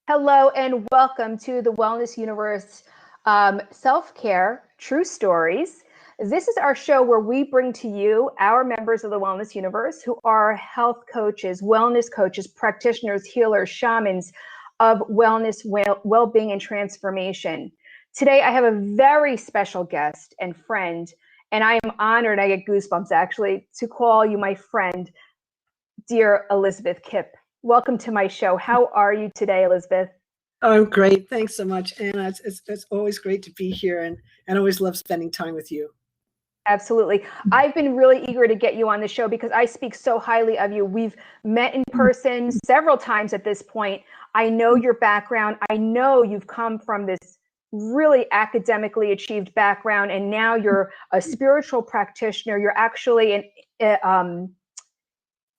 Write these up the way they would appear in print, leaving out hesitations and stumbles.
Hello and welcome to the Wellness Universe Self-Care True Stories. This is our show where we bring to you our members of the Wellness Universe who are health coaches, wellness coaches, practitioners, healers, shamans of wellness, well-being, and transformation. Today, I have a very special guest and friend, and I am honored, I get goosebumps actually, to call you my friend, dear Elizabeth Kipp. Welcome to my show. How are you today, Elizabeth? Oh, I'm great. Thanks so much, Anna. It's always great to be here, and I always love spending time with you. Absolutely. I've been really eager to get you on the show because I speak so highly of you. We've met in person several times at this point. I know your background. I know you've come from this really academically achieved background, and now you're a spiritual practitioner. You're actually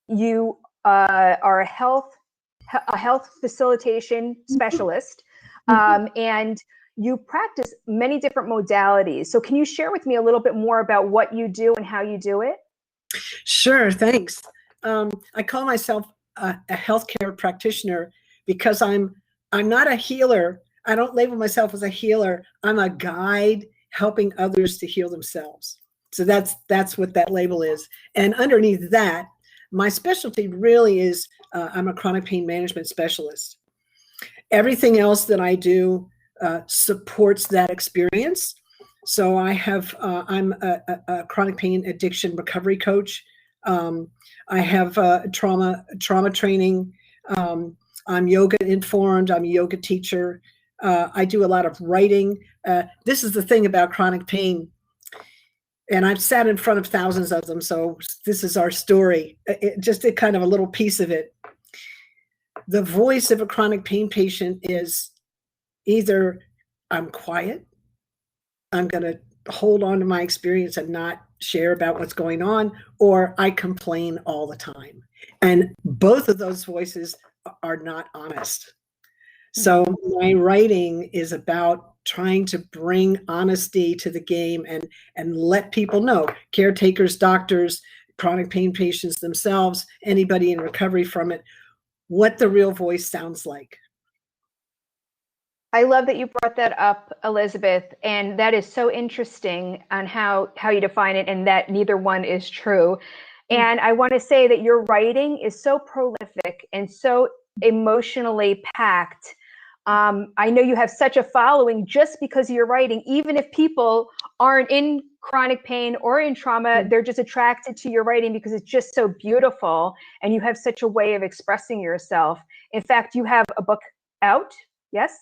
you are a health facilitation specialist, and you practice many different modalities. So can you share with me a little bit more about what you do and how you do it? Sure, thanks. I call myself a healthcare practitioner because I'm not a healer. I don't label myself as a healer. I'm a guide helping others to heal themselves. So that's what that label is. And underneath that, my specialty really is I'm a chronic pain management specialist. Everything else that I do supports that experience. So I'm a chronic pain addiction recovery coach. I have trauma training. I'm yoga informed. I'm a yoga teacher. I do a lot of writing. This is the thing about chronic pain. And I've sat in front of thousands of them, so this is our story. Just a kind of a little piece of it. The voice of a chronic pain patient is either I'm quiet, I'm going to hold on to my experience and not share about what's going on, or I complain all the time. And both of those voices are not honest. So my writing is about trying to bring honesty to the game and let people know, caretakers, doctors, chronic pain patients themselves, anybody in recovery from it, what the real voice sounds like. I love that you brought that up, Elizabeth, and that is so interesting on how you define it, and that neither one is true. And I want to say that your writing is so prolific and so emotionally packed. I know you have such a following just because of your writing. Even if people aren't in chronic pain or in trauma, they're just attracted to your writing because it's just so beautiful, and you have such a way of expressing yourself. In fact, you have a book out, yes?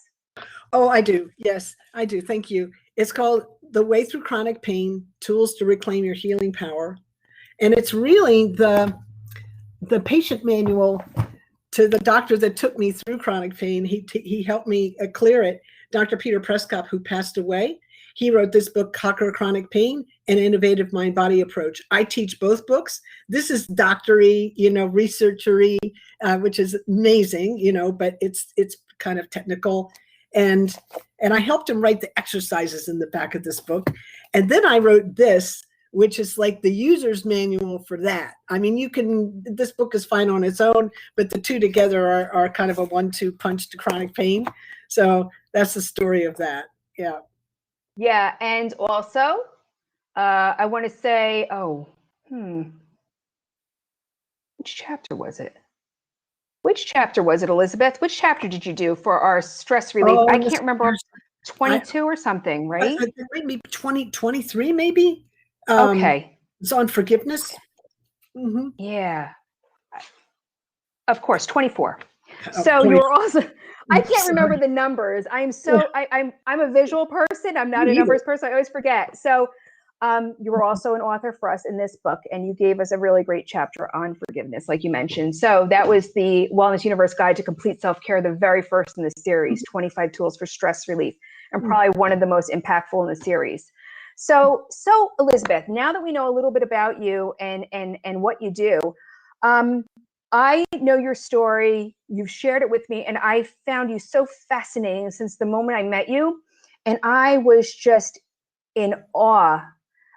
Oh, I do. Yes, I do. Thank you. It's called The Way Through Chronic Pain, Tools to Reclaim Your Healing Power. And it's really the patient manual to the doctor that took me through chronic pain. He helped me clear it. Dr. Peter Prescott, who passed away, he wrote this book, Conquer Chronic Pain, An Innovative Mind-Body Approach. I teach both books. This is doctory, researchery, which is amazing, but it's kind of technical. And I helped him write the exercises in the back of this book. And then I wrote this, which is like the user's manual for that. I mean, this book is fine on its own, but the two together are kind of a 1-2 punch to chronic pain. So that's the story of that. Yeah. Yeah. And also, I want to say, which chapter was it? Elizabeth? Which chapter did you do for our stress relief? I can't remember. 22 or something, right? Maybe 23, maybe. Okay. It's on forgiveness. Mm-hmm. Yeah. Of course, 24. So you were also, I can't remember the numbers. I'm a visual person. I'm not a numbers person. I always forget. So you were also an author for us in this book, and you gave us a really great chapter on forgiveness, like you mentioned. So that was the Wellness Universe Guide to Complete Self-Care, the very first in the series, 25 Tools for Stress Relief, and probably one of the most impactful in the series. So Elizabeth, now that we know a little bit about you and what you do, I know your story. You've shared it with me, and I found you so fascinating since the moment I met you. And I was just in awe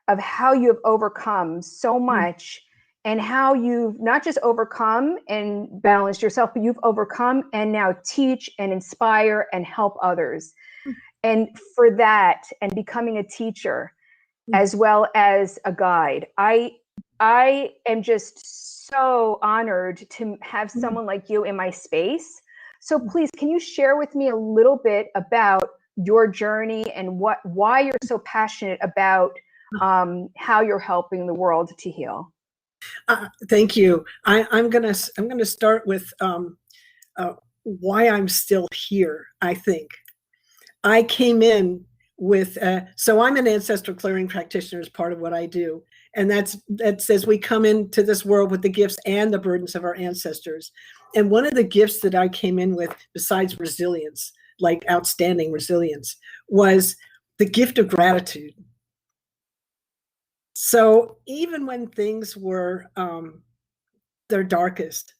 of how you have overcome so much and how you've not just overcome and balanced yourself, but you've overcome and now teach and inspire and help others. And for that, and becoming a teacher as well as a guide, I am just so honored to have someone like you in my space. So please, can you share with me a little bit about your journey and why you're so passionate about how you're helping the world to heal? Thank you. I'm gonna start with why I'm still here. I think I came in with so I'm an ancestral clearing practitioner as part of what I do, and that says we come into this world with the gifts and the burdens of our ancestors. And one of the gifts that I came in with, besides resilience, like outstanding resilience, was the gift of gratitude. So even when things were their darkest,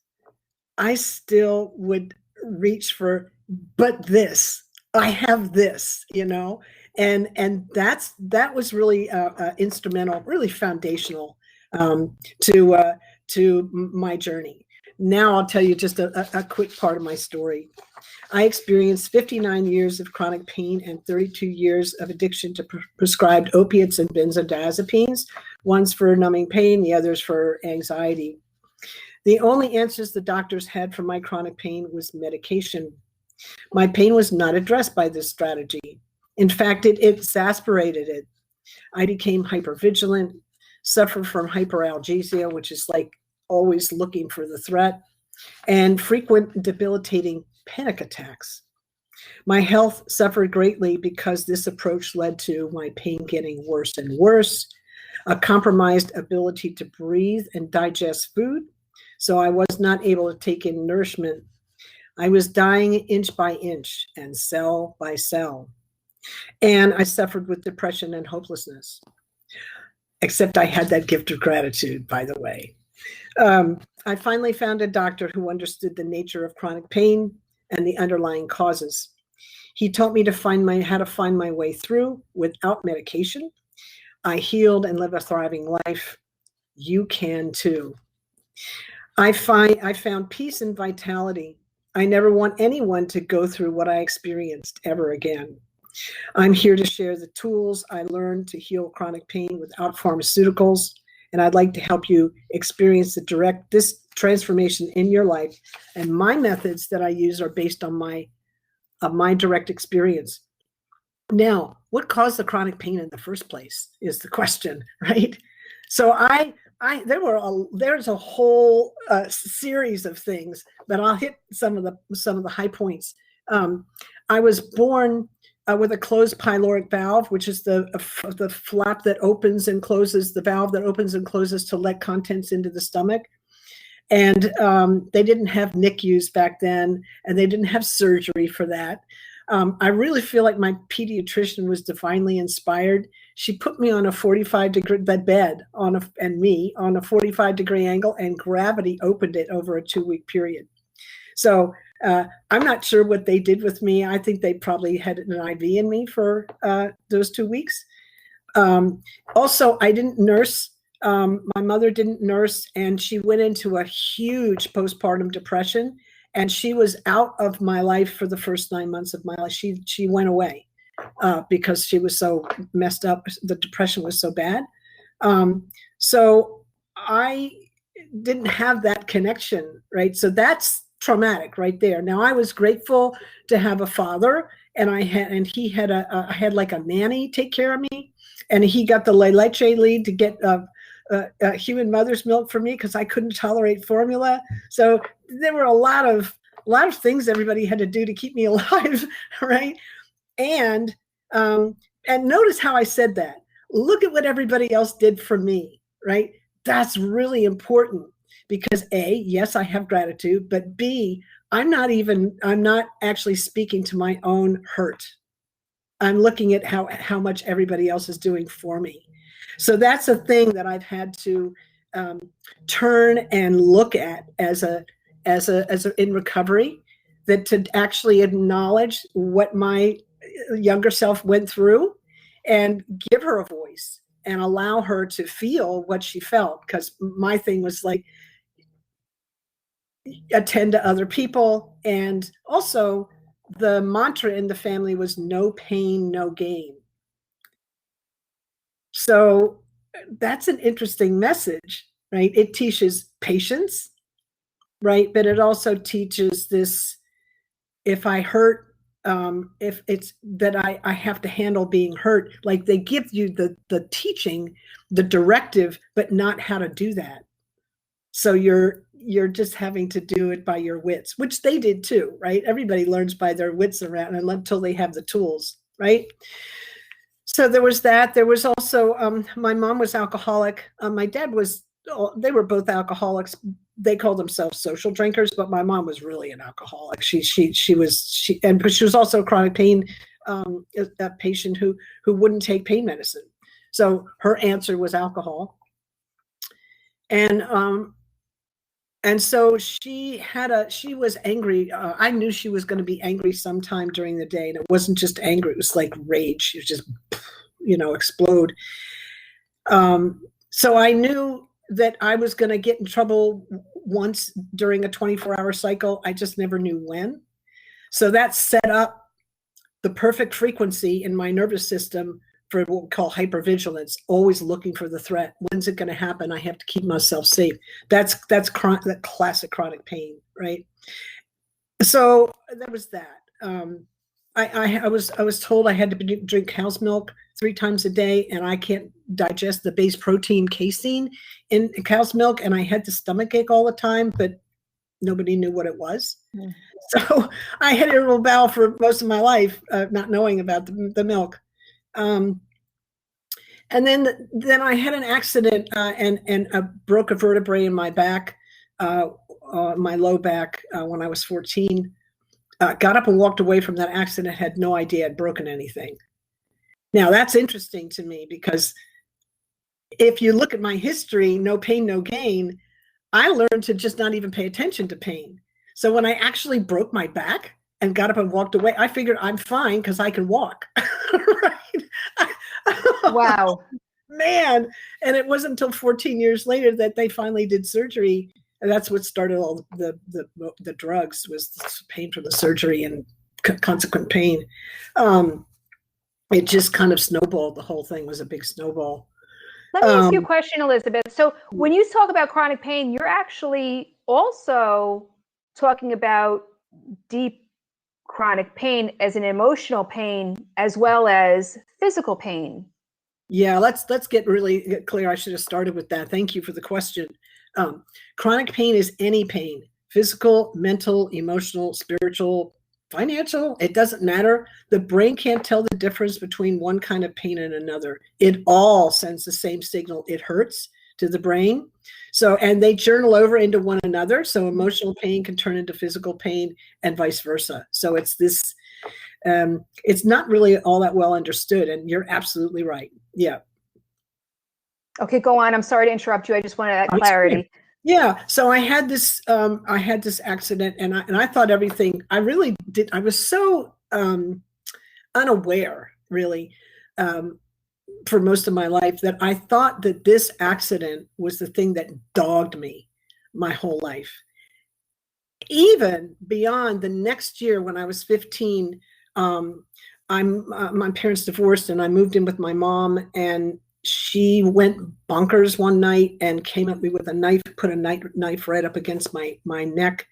I still would reach for, but this, I have this, and that was really instrumental, really foundational to my journey. Now I'll tell you just a quick part of my story. I experienced 59 years of chronic pain and 32 years of addiction to prescribed opiates and benzodiazepines. One's for numbing pain, the other's for anxiety. The only answers the doctors had for my chronic pain was medication. My pain was not addressed by this strategy. In fact, it exacerbated it. I became hypervigilant, suffered from hyperalgesia, which is like always looking for the threat, and frequent debilitating panic attacks. My health suffered greatly because this approach led to my pain getting worse and worse, a compromised ability to breathe and digest food, so I was not able to take in nourishment. I was dying inch by inch and cell by cell. And I suffered with depression and hopelessness, except I had that gift of gratitude, by the way. I finally found a doctor who understood the nature of chronic pain and the underlying causes. He taught me how to find my way through without medication. I healed and live a thriving life. You can too. I found peace and vitality. I never want anyone to go through what I experienced ever again. I'm here to share the tools I learned to heal chronic pain without pharmaceuticals, and I'd like to help you experience this transformation in your life. And my methods that I use are based on my direct experience. Now, what caused the chronic pain in the first place is the question, right? So there's a whole series of things, but I'll hit some of the high points. I was born with a closed pyloric valve, which is the flap that opens and closes, the valve that opens and closes to let contents into the stomach. And they didn't have NICUs back then, and they didn't have surgery for that. I really feel like my pediatrician was divinely inspired. She put me on a 45-degree bed and me on a 45-degree angle, and gravity opened it over a 2-week period. So I'm not sure what they did with me. I think they probably had an IV in me for those 2 weeks. Also, I didn't nurse. My mother didn't nurse, and she went into a huge postpartum depression, and she was out of my life for the first 9 months of my life. She went away because she was so messed up. The depression was so bad. So I didn't have that connection, right? So that's traumatic right there. Now, I was grateful to have a father, and I had like a nanny take care of me, and he got the La Leche lead to get human mother's milk for me because I couldn't tolerate formula. So there were a lot of things everybody had to do to keep me alive, right? And notice how I said that. Look at what everybody else did for me, right? That's really important because A, yes, I have gratitude, but B, I'm not actually speaking to my own hurt. I'm looking at how much everybody else is doing for me. So that's a thing that I've had to turn and look at as in recovery, that to actually acknowledge what my younger self went through and give her a voice and allow her to feel what she felt. Because my thing was like, attend to other people. And also the mantra in the family was no pain, no gain. So that's an interesting message, right? It teaches patience, right? But it also teaches this, if I hurt, if it's that I have to handle being hurt, like they give you the teaching, the directive, but not how to do that. So you're just having to do it by your wits, which they did too, right? Everybody learns by their wits around until they have the tools, right? So there was that. There was also, my mom was alcoholic. My dad was, they were both alcoholics. They called themselves social drinkers, but my mom was really an alcoholic. But she was also a chronic pain a patient who wouldn't take pain medicine. So her answer was alcohol. And so she was angry. I knew she was going to be angry sometime during the day. And it wasn't just anger. It was like rage. It was just, explode. So I knew that I was going to get in trouble once during a 24-hour cycle. I just never knew when. So that set up the perfect frequency in my nervous system for what we call hypervigilance, always looking for the threat. When's it going to happen? I have to keep myself safe. That's that classic chronic pain, right? So that was that. I was told I had to drink cow's milk 3 times a day, and I can't digest the base protein casein in cow's milk, and I had the stomach ache all the time, but nobody knew what it was. Mm. So I had irritable bowel for most of my life, not knowing about the milk. And then I had an accident and broke a vertebrae in my back, my low back, when I was 14. Got up and walked away from that accident, had no idea I'd broken anything. Now that's interesting to me, because if you look at my history, no pain, no gain, I learned to just not even pay attention to pain. So when I actually broke my back and got up and walked away, I figured I'm fine because I can walk. Right? Wow. Man. And it wasn't until 14 years later that they finally did surgery. And that's what started all the drugs, was the pain from the surgery and consequent pain. It just kind of snowballed. The whole thing was a big snowball. Let me ask you a question, Elizabeth. So when you talk about chronic pain, you're actually also talking about deep chronic pain as an emotional pain as well as physical pain. Yeah, let's get really clear. I should have started with that. Thank you for the question. Chronic pain is any pain: physical, mental, emotional, spiritual, financial. It doesn't matter. The brain can't tell the difference between one kind of pain and another. It all sends the same signal. It hurts to the brain. So, and they journal over into one another. So emotional pain can turn into physical pain and vice versa. So it's this, it's not really all that well understood. And you're absolutely right. Yeah. Okay, go on. I'm sorry to interrupt you. I just wanted that clarity. Yeah. So I had this accident, and I thought everything, I really did. I was so unaware, really, for most of my life, that I thought that this accident was the thing that dogged me my whole life. Even beyond the next year, when I was 15, my parents divorced, and I moved in with my mom, and she went bonkers one night and came at me with a knife, put a knife right up against my neck,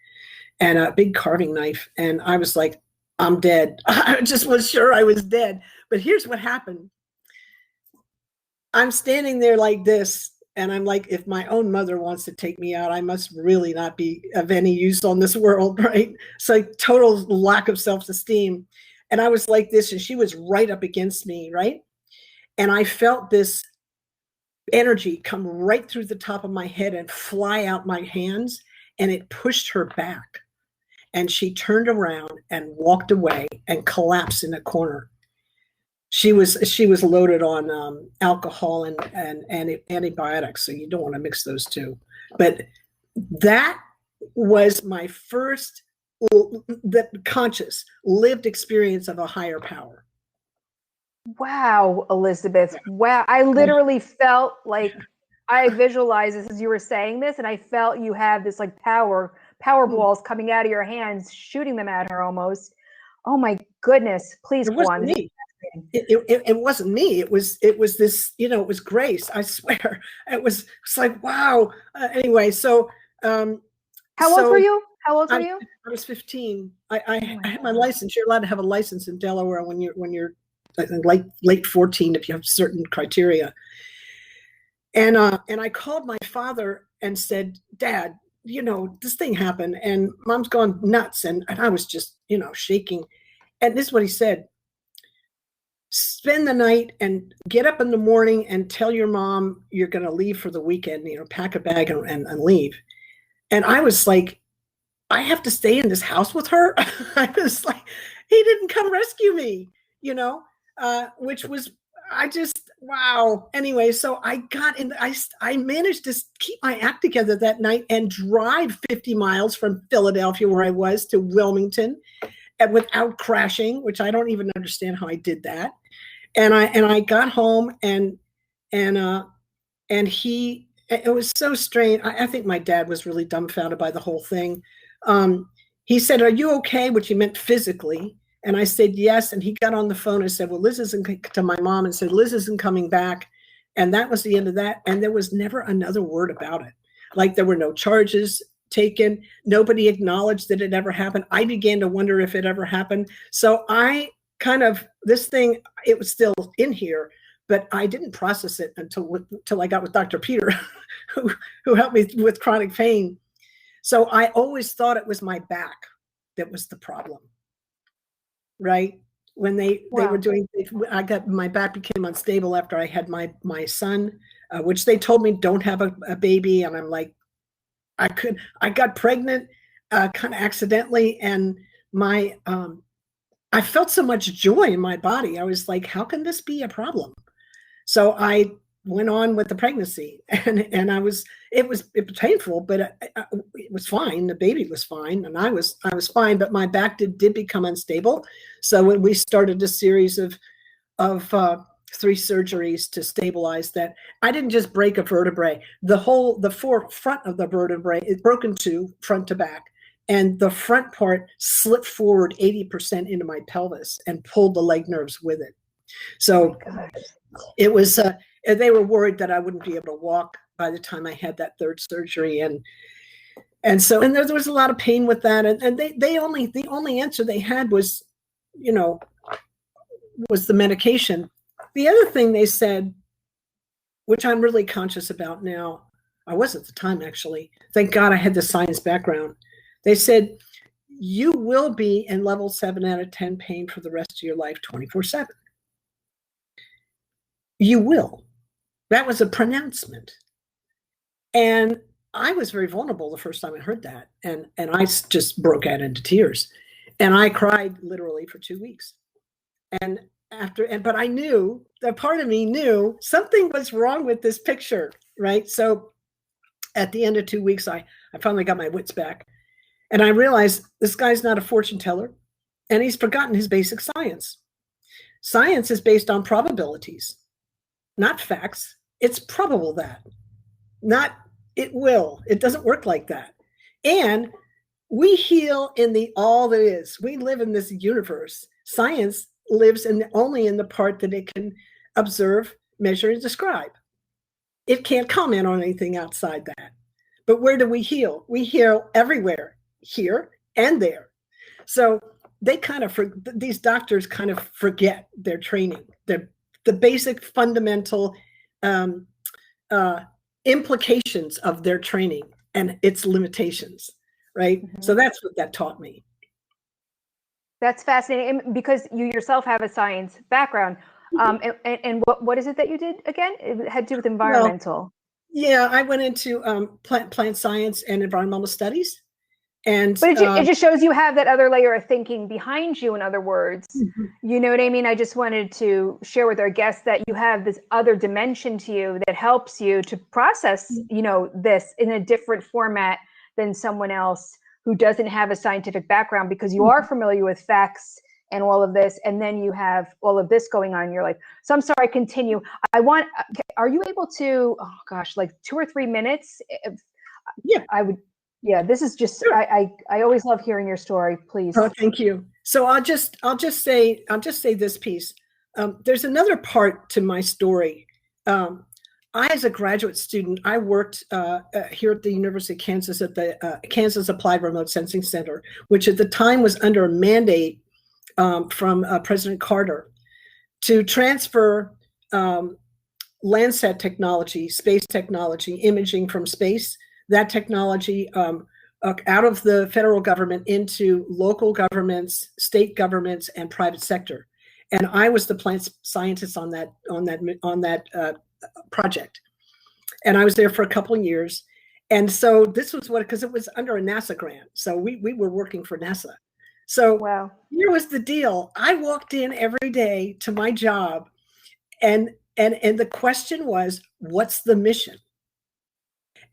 and a big carving knife. And I was like, I'm dead. I just was sure I was dead. But here's what happened. I'm standing there like this, and I'm like, if my own mother wants to take me out, I must really not be of any use on this world, right? It's like total lack of self-esteem. And I was like this, and she was right up against me, right? And I felt this energy come right through the top of my head and fly out my hands, and it pushed her back. And she turned around and walked away and collapsed in a corner. She was loaded on alcohol and antibiotics, so you don't want to mix those two. But that was my first conscious lived experience of a higher power. Wow, Elizabeth. Wow. I literally felt like I visualized this as you were saying this, and I felt you have this like power balls coming out of your hands, shooting them at her almost. Oh my goodness. Please It go wasn't on. me. It wasn't me. It was this, it was grace. I swear. It's like, wow. Anyway, so How old were you? How old were you? I was 15. Oh I my had my God. license. You're allowed to have a license in Delaware when you're I think late 14 if you have certain criteria. And I called my father and said, Dad, this thing happened and Mom's gone nuts. And I was just, shaking. And this is what he said: spend the night and get up in the morning and tell your mom you're going to leave for the weekend, pack a bag and leave. And I was like, I have to stay in this house with her. I was like, he didn't come rescue me, which was, wow. Anyway, so I got in, I managed to keep my act together that night and drive 50 miles from Philadelphia, where I was, to Wilmington, and without crashing, which I don't even understand how I did that. And I got home and he, it was so strange. I think my dad was really dumbfounded by the whole thing. He said, "Are you okay?" Which he meant physically. And I said, yes. And he got on the phone and said, well, Liz isn't, to my mom, and said, Liz isn't coming back. And that was the end of that. And there was never another word about it. Like, there were no charges taken. Nobody acknowledged that it ever happened. I began to wonder if it ever happened. So this thing, it was still in here, but I didn't process it until I got with Dr. Peter, who helped me with chronic pain. So I always thought it was my back that was the problem. Right? When they were doing, my back became unstable after I had my son, which they told me don't have a baby. And I'm like, I got pregnant kind of accidentally. And I felt so much joy in my body. I was like, how can this be a problem? So I went on with the pregnancy, and it was painful, but it was fine. The baby was fine, and I was fine, but my back did become unstable. So when we started a series of 3 surgeries to stabilize that, I didn't just break a vertebrae. The front of the vertebrae is broken to front to back, and the front part slipped forward 80% into my pelvis and pulled the leg nerves with it. So it was, they were worried that I wouldn't be able to walk by the time I had that 3rd surgery. And so there was a lot of pain with that. And the only answer they had was, was the medication. The other thing they said, which I'm really conscious about now, I was at the time actually, thank God I had the science background. They said, you will be in level 7 out of 10 pain for the rest of your life, 24/7. You will. That was a pronouncement. And I was very vulnerable the first time I heard that. And I just broke out into tears. And I cried literally for 2 weeks. But I knew, that part of me knew something was wrong with this picture, right? So at the end of 2 weeks, I finally got my wits back. And I realized this guy's not a fortune teller, and he's forgotten his basic science. Science is based on probabilities, not facts. It's probable that, not it will. It doesn't work like that. And we heal in the all that is. We live in this universe. Science lives only in the part that it can observe, measure, and describe. It can't comment on anything outside that. But where do we heal? We heal everywhere, here and there. So these doctors kind of forget their training, the basic fundamental implications of their training and its limitations, right? Mm-hmm. So that's what that taught me. That's fascinating, because you yourself have a science background. And what is it that you did again? It had to do with environmental. Well, yeah, I went into plant science and environmental studies. But it just shows you have that other layer of thinking behind you, in other words. Mm-hmm. You know what I mean? I just wanted to share with our guests that you have this other dimension to you that helps you to process, this in a different format than someone else who doesn't have a scientific background, because you are familiar with facts and all of this, and then you have all of this going on. You're like, so I'm sorry, continue. Are you able to, oh gosh, like 2 or 3 minutes? Yeah. I would, yeah, this is just, Sure. I always love hearing your story, please. Oh, thank you. So I'll just say this piece. There's another part to my story. I, as a graduate student, I worked here at the University of Kansas at the Kansas Applied Remote Sensing Center, which at the time was under a mandate from President Carter to transfer Landsat technology, space technology, imaging from space, that technology out of the federal government into local governments, state governments, and private sector. And I was the plant scientist on that project. And I was there for a couple of years. And so this was because it was under a NASA grant. So we were working for NASA. So wow. Here was the deal. I walked in every day to my job, and the question was, what's the mission?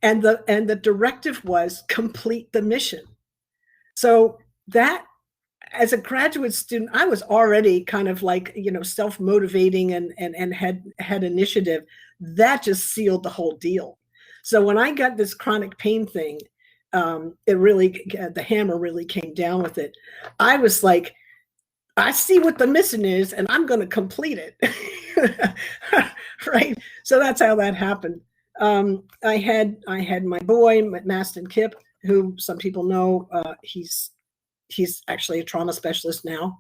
And the directive was complete the mission. So that, as a graduate student, I was already kind of like, self-motivating and had initiative. That just sealed the whole deal. So when I got this chronic pain thing, the hammer really came down with it. I was like, I see what the mission is, and I'm going to complete it. Right. So that's how that happened. I had my boy, Maston Kipp, who some people know. He's actually a trauma specialist now.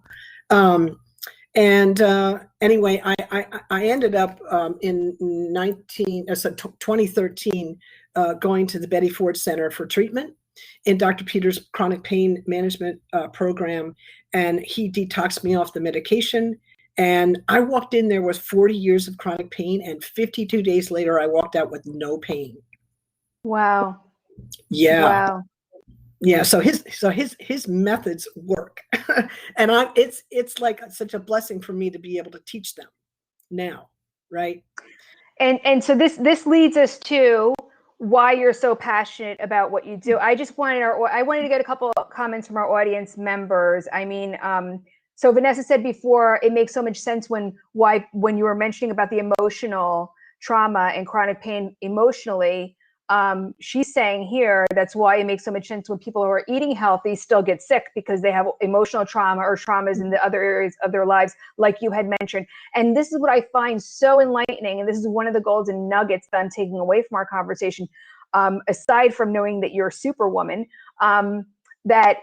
Anyway, I ended up in 2013 going to the Betty Ford Center for treatment in Dr. Peters' chronic pain management program, and he detoxed me off the medication. And I walked in there with 40 years of chronic pain, and 52 days later, I walked out with no pain. Wow. Yeah. Wow. Yeah. So his methods work, and it's like such a blessing for me to be able to teach them now, right? And so this leads us to why you're so passionate about what you do. I wanted to get a couple of comments from our audience members. I mean, so Vanessa said before, it makes so much sense when you were mentioning about the emotional trauma and chronic pain emotionally. She's saying here, that's why it makes so much sense when people who are eating healthy still get sick, because they have emotional trauma or traumas in the other areas of their lives, like you had mentioned. And this is what I find so enlightening. And this is one of the golden nuggets that I'm taking away from our conversation, aside from knowing that you're a superwoman, that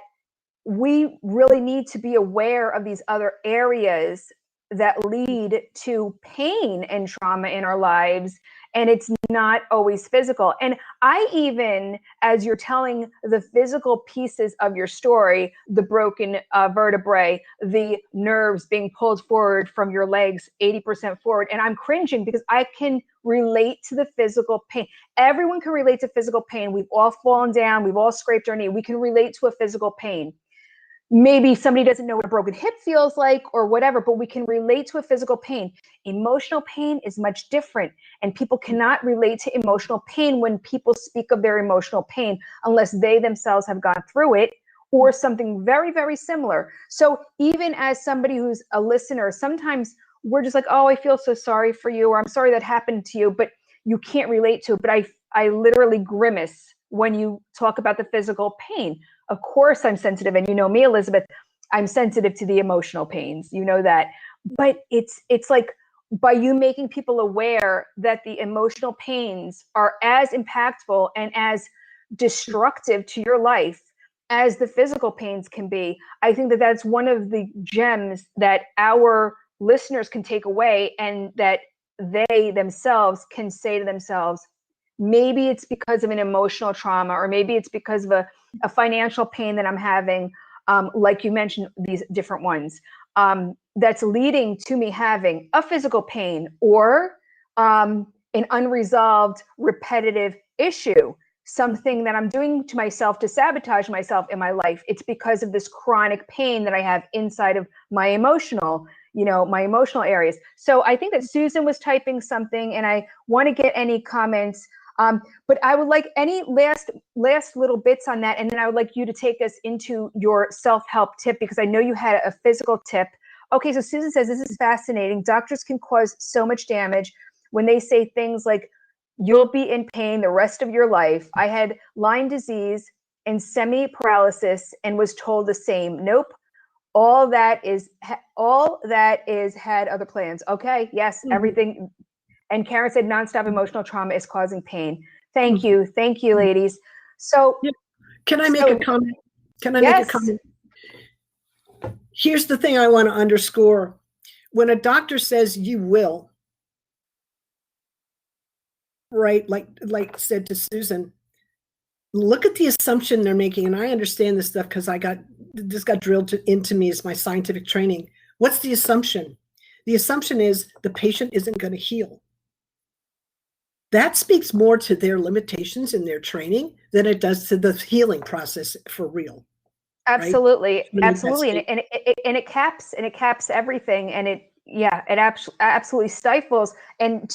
we really need to be aware of these other areas that lead to pain and trauma in our lives. And it's not always physical. And I even, as you're telling the physical pieces of your story, the broken vertebrae, the nerves being pulled forward from your legs 80% forward, and I'm cringing because I can relate to the physical pain. Everyone can relate to physical pain. We've all fallen down. We've all scraped our knee. We can relate to a physical pain. Maybe somebody doesn't know what a broken hip feels like or whatever, but we can relate to a physical pain. Emotional pain is much different, and people cannot relate to emotional pain when people speak of their emotional pain unless they themselves have gone through it or something very, very similar. So even as somebody who's a listener, sometimes we're just like, oh, I feel so sorry for you, or I'm sorry that happened to you, but you can't relate to it. But I literally grimace when you talk about the physical pain. Of course I'm sensitive, and you know me, Elizabeth, I'm sensitive to the emotional pains, you know that. But it's like, by you making people aware that the emotional pains are as impactful and as destructive to your life as the physical pains can be, I think that that's one of the gems that our listeners can take away, and that they themselves can say to themselves, maybe it's because of an emotional trauma, or maybe it's because of a financial pain that I'm having, like you mentioned, these different ones, that's leading to me having a physical pain or an unresolved repetitive issue, something that I'm doing to myself to sabotage myself in my life. It's because of this chronic pain that I have inside of my emotional areas. So I think that Susan was typing something, and I want to get any comments But I would like any last little bits on that. And then I would like you to take us into your self-help tip, because I know you had a physical tip. Okay, so Susan says, this is fascinating. Doctors can cause so much damage when they say things like, you'll be in pain the rest of your life. I had Lyme disease and semi-paralysis and was told the same. Nope. All that is had other plans. Okay, yes, everything. And Karen said nonstop emotional trauma is causing pain. Thank you, ladies. So, can I make a comment? Can I make a comment? Here's the thing I want to underscore. When a doctor says you will, right, like said to Susan, look at the assumption they're making. And I understand this stuff because this got drilled into me as my scientific training. What's the assumption? The assumption is the patient isn't going to heal. That speaks more to their limitations in their training than it does to the healing process for real. Absolutely, right? Absolutely, and it caps everything, and it absolutely stifles. And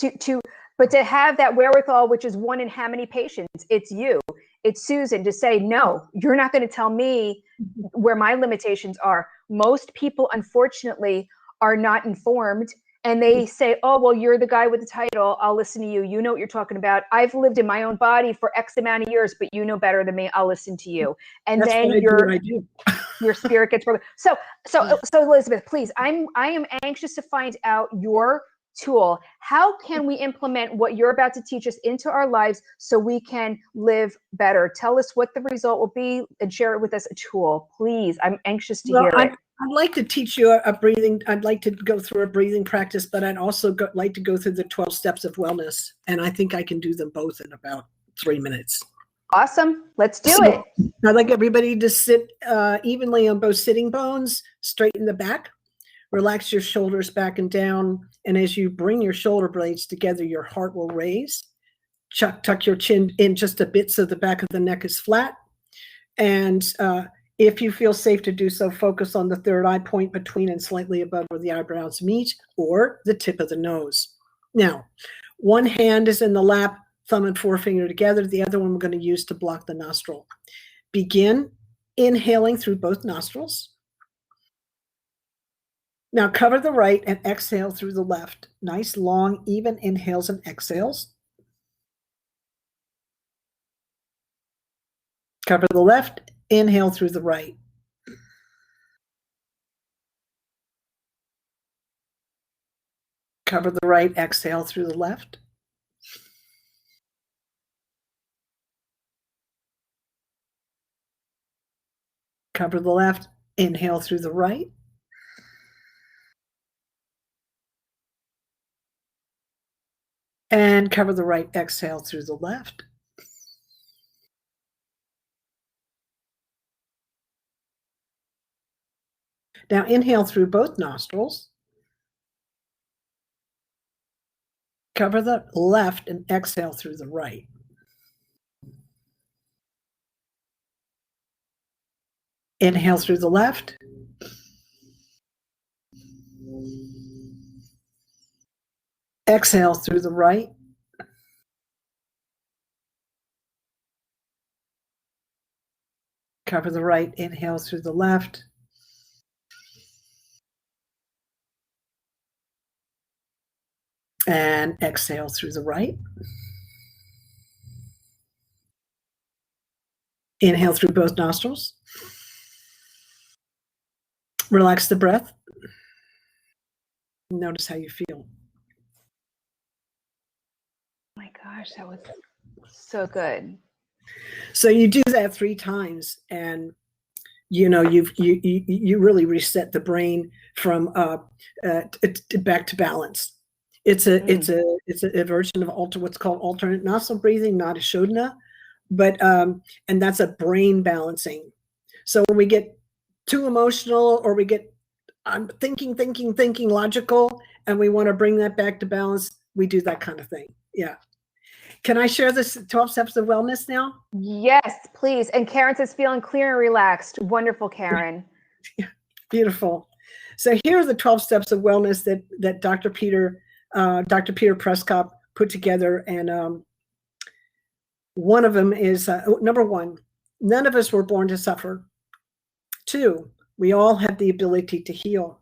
but to have that wherewithal, which is one in how many patients? It's you, it's Susan, to say, no, you're not going to tell me where my limitations are. Most people, unfortunately, are not informed. And they say, oh, well, you're the guy with the title. I'll listen to you. You know what you're talking about. I've lived in my own body for X amount of years, but you know better than me. I'll listen to you. And that's then your spirit gets broken. So Elizabeth, please, I am anxious to find out your tool. How can we implement what you're about to teach us into our lives so we can live better? Tell us what the result will be and share it with us, a tool. Please, I'm anxious to hear it. I'd like to teach you a breathing. I'd like to go through a breathing practice, but I'd also like to go through the 12 steps of wellness. And I think I can do them both in about 3 minutes. Awesome. Let's do it. I'd like everybody to sit evenly on both sitting bones, straighten the back, relax your shoulders back and down. And as you bring your shoulder blades together, your heart will raise. Tuck your chin in just a bit so the back of the neck is flat. And if you feel safe to do so, focus on the third eye point between and slightly above where the eyebrows meet, or the tip of the nose. Now, one hand is in the lap, thumb and forefinger together. The other one we're going to use to block the nostril. Begin inhaling through both nostrils. Now cover the right and exhale through the left. Nice, long, even inhales and exhales. Cover the left. Inhale through the right. Cover the right, exhale through the left. Cover the left, inhale through the right. And cover the right, exhale through the left. Now inhale through both nostrils. Cover the left and exhale through the right. Inhale through the left. Exhale through the right. Cover the right, inhale through the left. And exhale through the right. Inhale through both nostrils. Relax the breath. Notice how you feel. Oh my gosh, that was so good. So you do that 3 times, and you know you really reset the brain from back to balance. It's a version of what's called alternate nostril breathing, not a shodhana, but and that's a brain balancing. So when we get too emotional, or we get thinking logical, and we want to bring that back to balance, we do that kind of thing. Yeah. Can I share this 12 steps of wellness now? Yes, please. And Karen says feeling clear and relaxed. Wonderful, Karen. Beautiful. So here are the 12 steps of wellness that Dr. Peter Prescott put together, and One of them is number one, none of us were born to suffer. 2, we all have the ability to heal.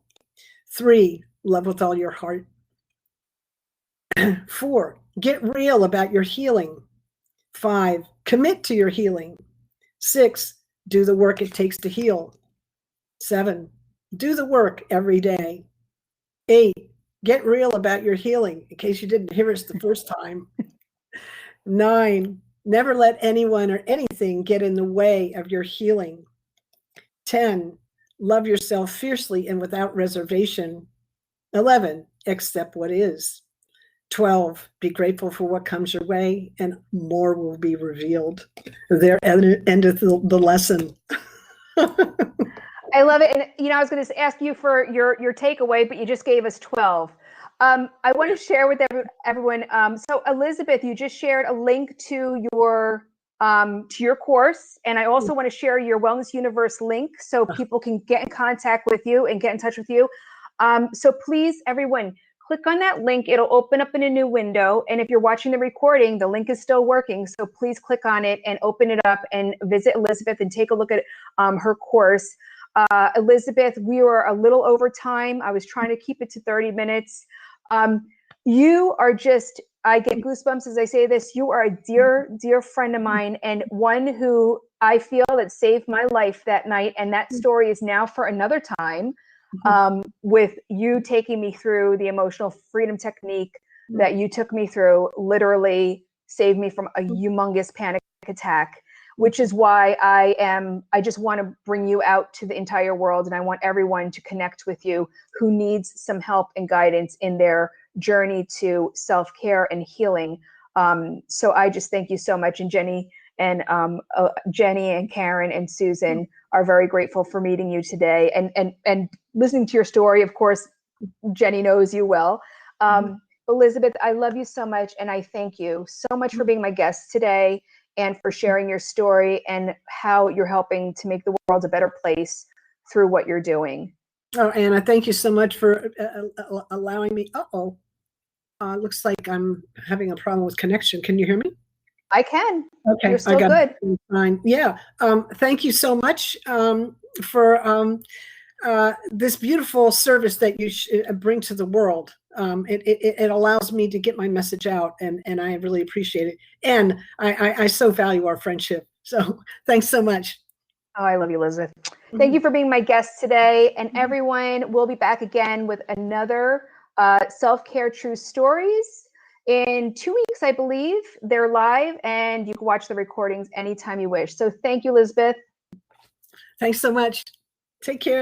3, love with all your heart. 4, get real about your healing. 5, commit to your healing. 6, do the work it takes to heal. 7, do the work every day. 8, get real about your healing, in case you didn't hear us the first time. 9, never let anyone or anything get in the way of your healing. 10, love yourself fiercely and without reservation. 11, accept what is. 12, be grateful for what comes your way, and more will be revealed. There endeth the lesson. I love it. And, you know, I was going to ask you for your takeaway, but you just gave us 12. I want to share with everyone. So Elizabeth, you just shared a link to your course. And I also want to share your Wellness Universe link so people can get in contact with you and get in touch with you. So please, everyone, click on that link. It'll open up in a new window. And if you're watching the recording, the link is still working. So please click on it and open it up and visit Elizabeth and take a look at her course. Elizabeth, we were a little over time. I was trying to keep it to 30 minutes. You are just, I get goosebumps as I say this. You are a dear, dear friend of mine, and one who I feel that saved my life that night. And that story is now for another time, with you taking me through the emotional freedom technique that you took me through, literally saved me from a humongous panic attack, which is why I just want to bring you out to the entire world. And I want everyone to connect with you who needs some help and guidance in their journey to self-care and healing. So I just thank you so much. And Jenny and Karen and Susan are very grateful for meeting you today and listening to your story. Of course, Jenny knows you well. Elizabeth, I love you so much. And I thank you so much for being my guest today and for sharing your story and how you're helping to make the world a better place through what you're doing. Oh, Anna, thank you so much for allowing me. Looks like I'm having a problem with connection. Can you hear me? I can. Okay, You're still good. Fine. Yeah. Thank you so much for this beautiful service that you bring to the world. It allows me to get my message out, and I really appreciate it. And I so value our friendship. So thanks so much. Oh, I love you, Elizabeth. Thank you for being my guest today. And everyone, we'll be back again with another Self-Care True Stories. In 2 weeks, I believe. They're live, and you can watch the recordings anytime you wish. So thank you, Elizabeth. Thanks so much. Take care.